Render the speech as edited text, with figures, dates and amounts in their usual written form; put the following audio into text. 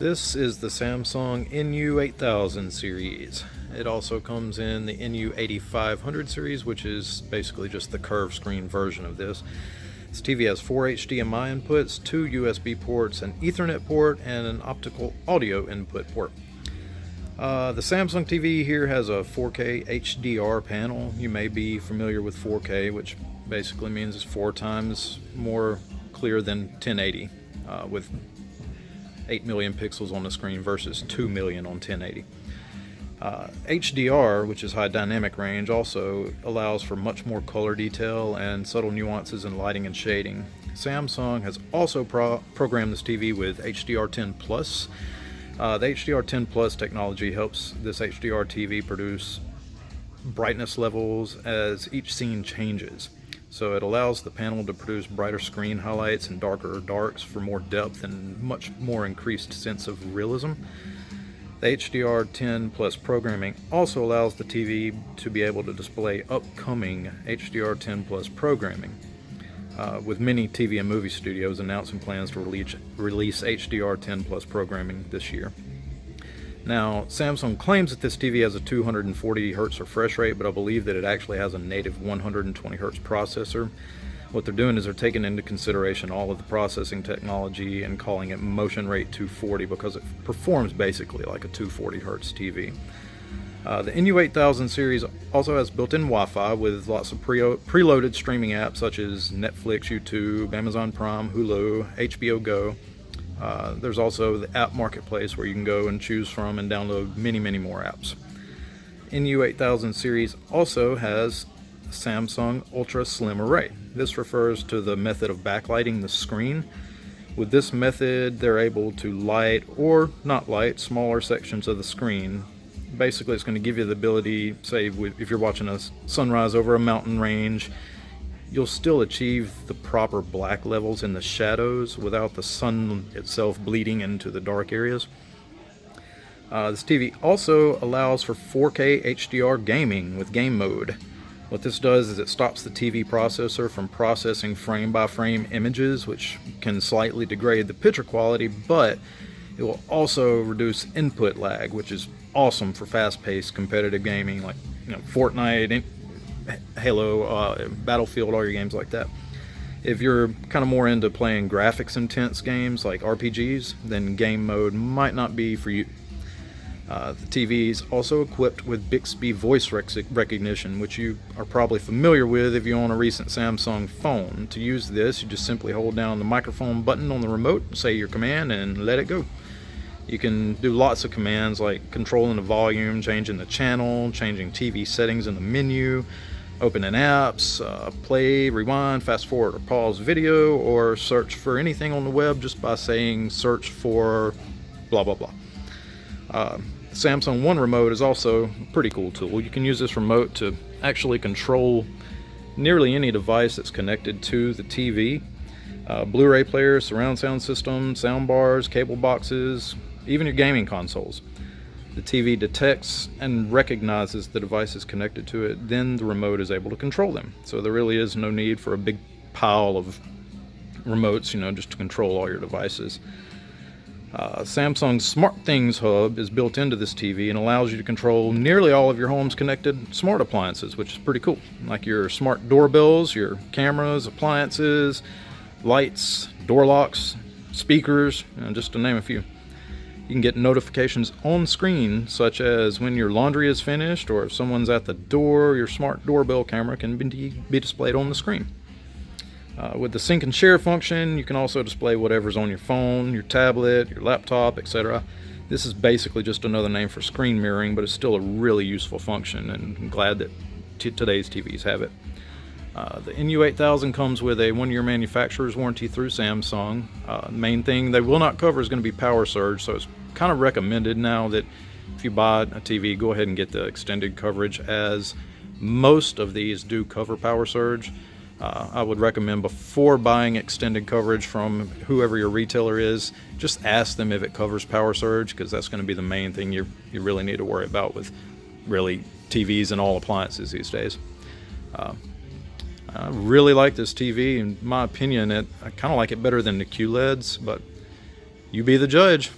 This is the Samsung NU8000 series. It also comes in the NU8500 series, which is basically just the curved screen version of this. This TV has 4 HDMI inputs, 2 USB ports, an Ethernet port, and an optical audio input port. The Samsung TV here has a 4K HDR panel. You may be familiar with 4K, which basically means it's 4 times more clear than 1080, with 8 million pixels on the screen versus 2 million on 1080. HDR, which is high dynamic range, also allows for much more color detail and subtle nuances in lighting and shading. Samsung has also programmed this TV with HDR10 Plus. The HDR10 Plus technology helps this HDR TV produce brightness levels as each scene changes. So it allows the panel to produce brighter screen highlights and darker darks for more depth and much more increased sense of realism. The HDR10 Plus programming also allows the TV to be able to display upcoming HDR10 Plus programming, with many TV and movie studios announcing plans to release HDR10 Plus programming this year. Now, Samsung claims that this TV has a 240 Hz refresh rate, but I believe that it actually has a native 120 Hz processor. What they're doing is they're taking into consideration all of the processing technology and calling it motion rate 240 because it performs basically like a 240 Hz TV. The NU8000 series also has built-in Wi-Fi with lots of preloaded streaming apps such as Netflix, YouTube, Amazon Prime, Hulu, HBO Go. There's also the app marketplace where you can go and choose from and download many more apps. NU8000 series also has Samsung Ultra Slim Array. This refers to the method of backlighting the screen. With this method, they're able to light or not light smaller sections of the screen. Basically, it's going to give you the ability, say if you're watching a sunrise over a mountain range, you'll still achieve the proper black levels in the shadows without the sun itself bleeding into the dark areas. This TV also allows for 4K HDR gaming with game mode. What this does is it stops the TV processor from processing frame-by-frame images, which can slightly degrade the picture quality, but it will also reduce input lag, which is awesome for fast-paced competitive gaming like Fortnite, Halo, Battlefield, all your games like that. If you're kind of more into playing graphics intense games like RPGs, then game mode might not be for you. The TV is also equipped with Bixby voice recognition, which you are probably familiar with if you own a recent Samsung phone. To use this, you just simply hold down the microphone button on the remote, say your command, and let it go. You can do lots of commands like controlling the volume, changing the channel, changing TV settings in the menu, opening apps, play, rewind, fast forward, or pause video, or search for anything on the web just by saying search for blah blah blah. Samsung One Remote is also a pretty cool tool. You can use this remote to actually control nearly any device that's connected to the TV. Blu-ray players, surround sound system, sound bars, cable boxes, even your gaming consoles. The TV detects and recognizes the devices connected to it, then the remote is able to control them. So there really is no need for a big pile of remotes, just to control all your devices. Samsung's SmartThings hub is built into this TV and allows you to control nearly all of your home's connected smart appliances, which is pretty cool. Like your smart doorbells, your cameras, appliances, lights, door locks, speakers, just to name a few. You can get notifications on screen, such as when your laundry is finished or if someone's at the door. Your smart doorbell camera can be displayed on the screen. With the sync and share function, you can also display whatever's on your phone, your tablet, your laptop, etc. This is basically just another name for screen mirroring, but it's still a really useful function, and I'm glad that today's TVs have it. The NU8000 comes with a 1-year manufacturer's warranty through Samsung. The main thing they will not cover is going to be power surge, so it's kind of recommended now that if you buy a TV, go ahead and get the extended coverage, as most of these do cover power surge. I would recommend before buying extended coverage from whoever your retailer is, just ask them if it covers power surge, because that's going to be the main thing you really need to worry about with really TVs and all appliances these days. I really like this TV. In my opinion, I kind of like it better than the QLEDs, but you be the judge.